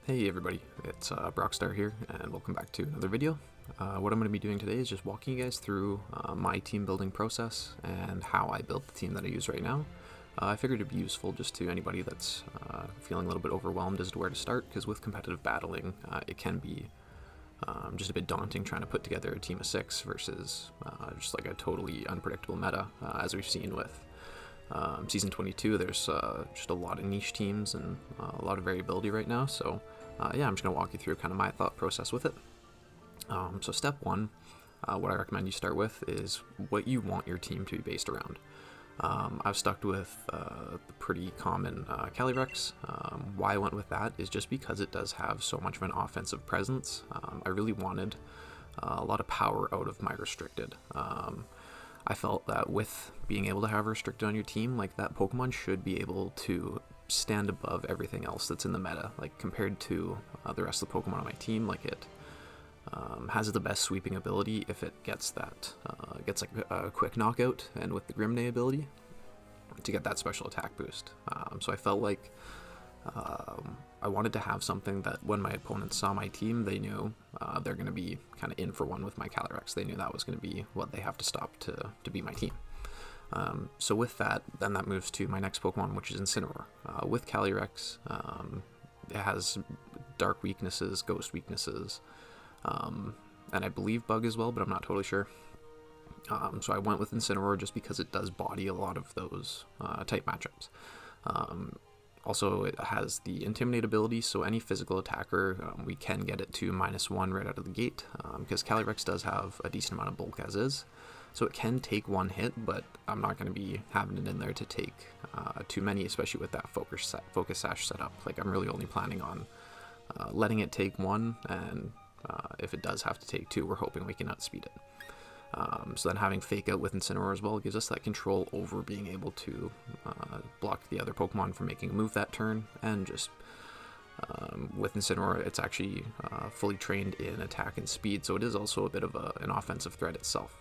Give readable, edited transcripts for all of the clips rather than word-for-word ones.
Hey everybody, it's Brockstar here, and welcome back to another video. What I'm going to be doing today is just walking you guys through my team building process and how I built the team that I use right now. I figured it'd be useful just to anybody that's feeling a little bit overwhelmed as to where to start, because with competitive battling, it can be just a bit daunting trying to put together a team of 6 versus just like a totally unpredictable meta, as we've seen with Season 22. There's just a lot of niche teams and a lot of variability right now, so yeah, I'm just going to walk you through kind of my thought process with it. So step 1, what I recommend you start with is what you want your team to be based around. I've stuck with the pretty common Calyrex. Why I went with that is just because it does have so much of an offensive presence. I really wanted a lot of power out of my restricted. I felt that with being able to have restricted on your team, like, that Pokemon should be able to stand above everything else that's in the meta. Like, compared to the rest of the Pokemon on my team, like, it has the best sweeping ability if it gets that, gets like a quick knockout, and with the Grimnay ability to get that special attack boost. So I felt like I wanted to have something that when my opponents saw my team, they knew they're going to be kind of in for one with my Calyrex. They knew that was going to be what they have to stop to be my team. So with that, then that moves to my next Pokemon, which is Incineroar. With Calyrex, it has dark weaknesses, ghost weaknesses, and I believe bug as well, but I'm not totally sure. So I went with Incineroar just because it does body a lot of those type matchups. Also, it has the Intimidate ability, so any physical attacker, we can get it to -1 right out of the gate, because Calyrex does have a decent amount of bulk as is. So it can take one hit, but I'm not going to be having it in there to take too many, especially with that Focus Sash setup. Like, I'm really only planning on letting it take one, and if it does have to take 2, we're hoping we can outspeed it. So then having Fake Out with Incineroar as well gives us that control over being able to block the other Pokemon from making a move that turn, and just with Incineroar, it's actually fully trained in attack and speed, so it is also a bit of an offensive threat itself.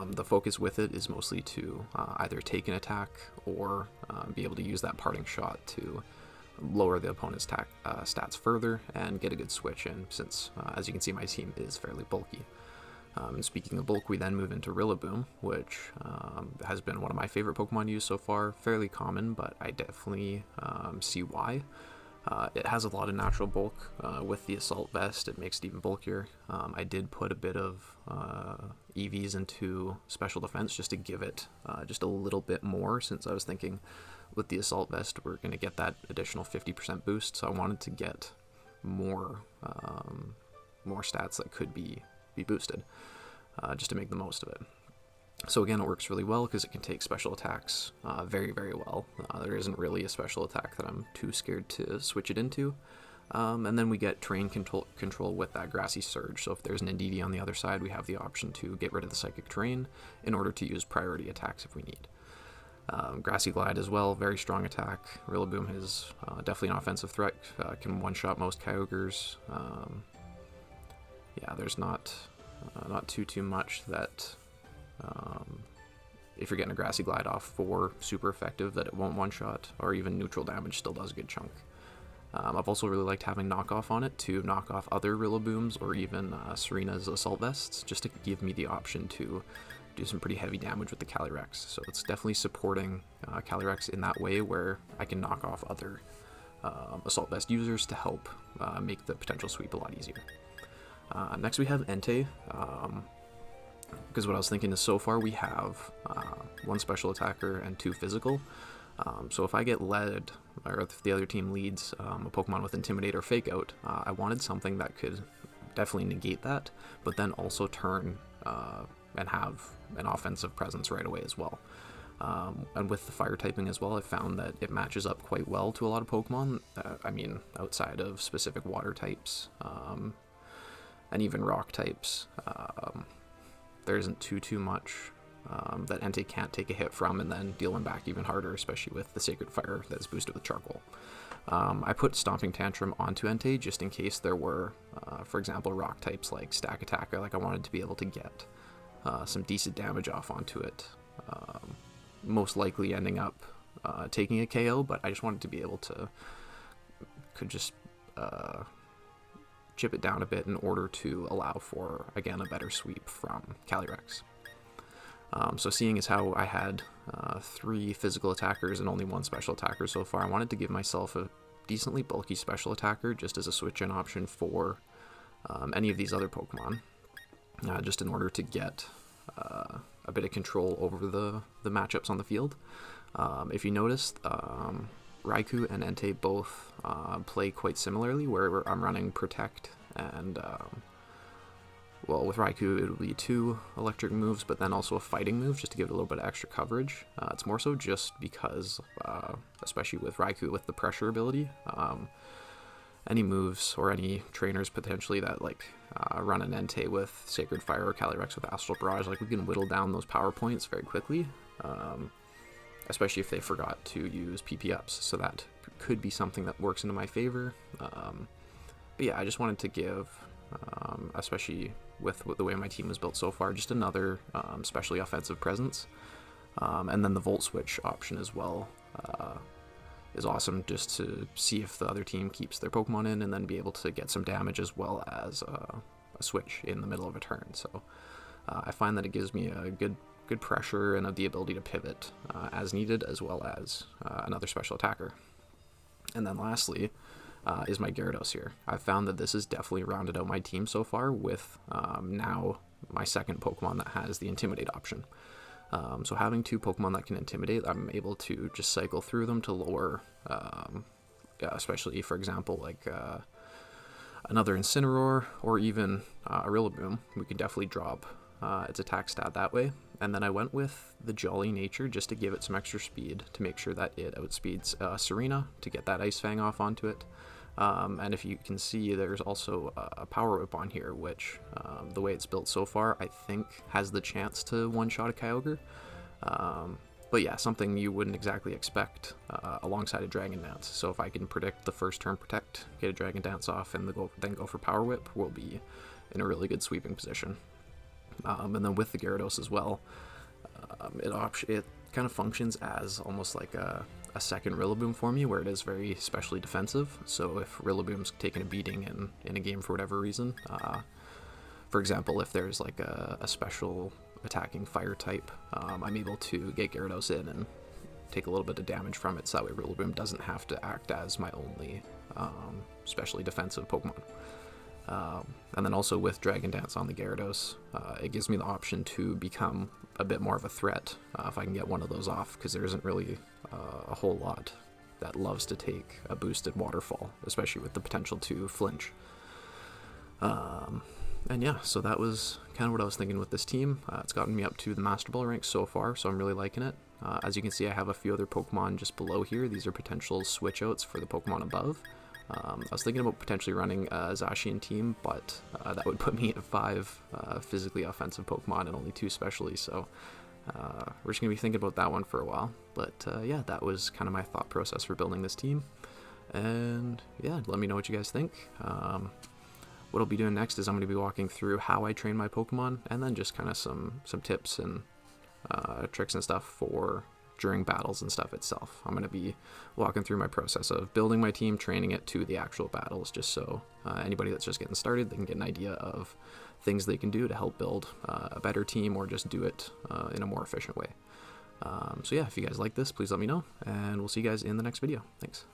The focus with it is mostly to either take an attack or be able to use that parting shot to lower the opponent's stats further and get a good switch in, since as you can see, my team is fairly bulky. And speaking of bulk, we then move into Rillaboom, which has been one of my favorite Pokemon used so far. Fairly common, but I definitely see why. It has a lot of natural bulk. With the Assault Vest, it makes it even bulkier. I did put a bit of EVs into Special Defense just to give it just a little bit more, since I was thinking with the Assault Vest we're going to get that additional 50% boost, so I wanted to get more stats that could be boosted, just to make the most of it. So again, it works really well because it can take special attacks very, very well. There isn't really a special attack that I'm too scared to switch it into. And then we get terrain control with that Grassy Surge. So if there's an Indeedee on the other side, we have the option to get rid of the Psychic Terrain in order to use priority attacks if we need. Grassy Glide as well, very strong attack. Rillaboom is definitely an offensive threat, can one-shot most Kyogres. Yeah, there's not too much that if you're getting a Grassy Glide off for super effective, that it won't one-shot, or even neutral damage still does a good chunk. I've also really liked having knockoff on it to knock off other Rillabooms or even Serena's Assault Vests, just to give me the option to do some pretty heavy damage with the Calyrex. So it's definitely supporting Calyrex in that way, where I can knock off other Assault Vest users to help make the potential sweep a lot easier. Next we have Entei, because what I was thinking is, so far we have 1 special attacker and 2 physical. So if I get led, or if the other team leads a Pokemon with Intimidate or Fake Out, I wanted something that could definitely negate that, but then also turn and have an offensive presence right away as well. And with the fire typing as well, I found that it matches up quite well to a lot of Pokemon. I mean, outside of specific water types, and even rock types, there isn't too much that Entei can't take a hit from and then deal them back even harder, especially with the Sacred Fire that's boosted with Charcoal. I put Stomping Tantrum onto Entei just in case there were, for example, rock types like Stack Attack. Like, I wanted to be able to get some decent damage off onto it, most likely ending up taking a KO, but I just wanted to be able to could just chip it down a bit in order to allow for, again, a better sweep from Calyrex. So seeing as how I had 3 physical attackers and only 1 special attacker so far, I wanted to give myself a decently bulky special attacker just as a switch-in option for any of these other Pokemon, just in order to get a bit of control over the matchups on the field. If you noticed, Raikou and Entei both play quite similarly, where I'm running Protect and, well, with Raikou it'll be 2 electric moves, but then also a fighting move just to give it a little bit of extra coverage. It's more so just because, especially with Raikou with the pressure ability, any moves or any trainers potentially that like run an Entei with Sacred Fire or Calyrex with Astral Barrage, like we can whittle down those power points very quickly. Especially if they forgot to use PP-ups, so that could be something that works into my favor. But yeah, I just wanted to give, especially with the way my team was built so far, just another especially offensive presence. And then the Volt Switch option as well is awesome, just to see if the other team keeps their Pokemon in and then be able to get some damage as well as a switch in the middle of a turn. So I find that it gives me a good pressure and the ability to pivot as needed, as well as another special attacker. And then lastly is my Gyarados here. I've found that this has definitely rounded out my team so far with now my second Pokemon that has the Intimidate option. So having 2 Pokemon that can Intimidate, I'm able to just cycle through them to lower, especially for example like another Incineroar or even a Rillaboom. We can definitely drop its attack stat that way. And then I went with the Jolly Nature just to give it some extra speed to make sure that it outspeeds Serena to get that Ice Fang off onto it. And if you can see, there's also a Power Whip on here, which the way it's built so far, I think has the chance to one-shot a Kyogre. But yeah, something you wouldn't exactly expect alongside a Dragon Dance. So if I can predict the first turn Protect, get a Dragon Dance off, and then go for Power Whip, we'll be in a really good sweeping position. And then with the Gyarados as well, it kind of functions as almost like a second Rillaboom for me, where it is very specially defensive. So if Rillaboom's taking a beating in a game for whatever reason, for example, if there's like a special attacking fire type, I'm able to get Gyarados in and take a little bit of damage from it, so that way Rillaboom doesn't have to act as my only specially defensive Pokemon. And then also with Dragon Dance on the Gyarados, it gives me the option to become a bit more of a threat if I can get one of those off, because there isn't really a whole lot that loves to take a boosted Waterfall, especially with the potential to flinch. And yeah, so that was kind of what I was thinking with this team. It's gotten me up to the Master Ball rank so far, so I'm really liking it. As you can see, I have a few other Pokemon just below here. These are potential switch outs for the Pokemon above. I was thinking about potentially running a Zacian team, but that would put me at 5 physically offensive Pokemon and only 2 specially, so we're just going to be thinking about that one for a while. But yeah, that was kind of my thought process for building this team. And yeah, let me know what you guys think. What I'll be doing next is I'm going to be walking through how I train my Pokemon, and then just kind of some tips and tricks and stuff for during battles and stuff itself. I'm going to be walking through my process of building my team, training it to the actual battles, just so anybody that's just getting started, they can get an idea of things they can do to help build a better team, or just do it in a more efficient way. So yeah, if you guys like this, please let me know, and we'll see you guys in the next video. Thanks.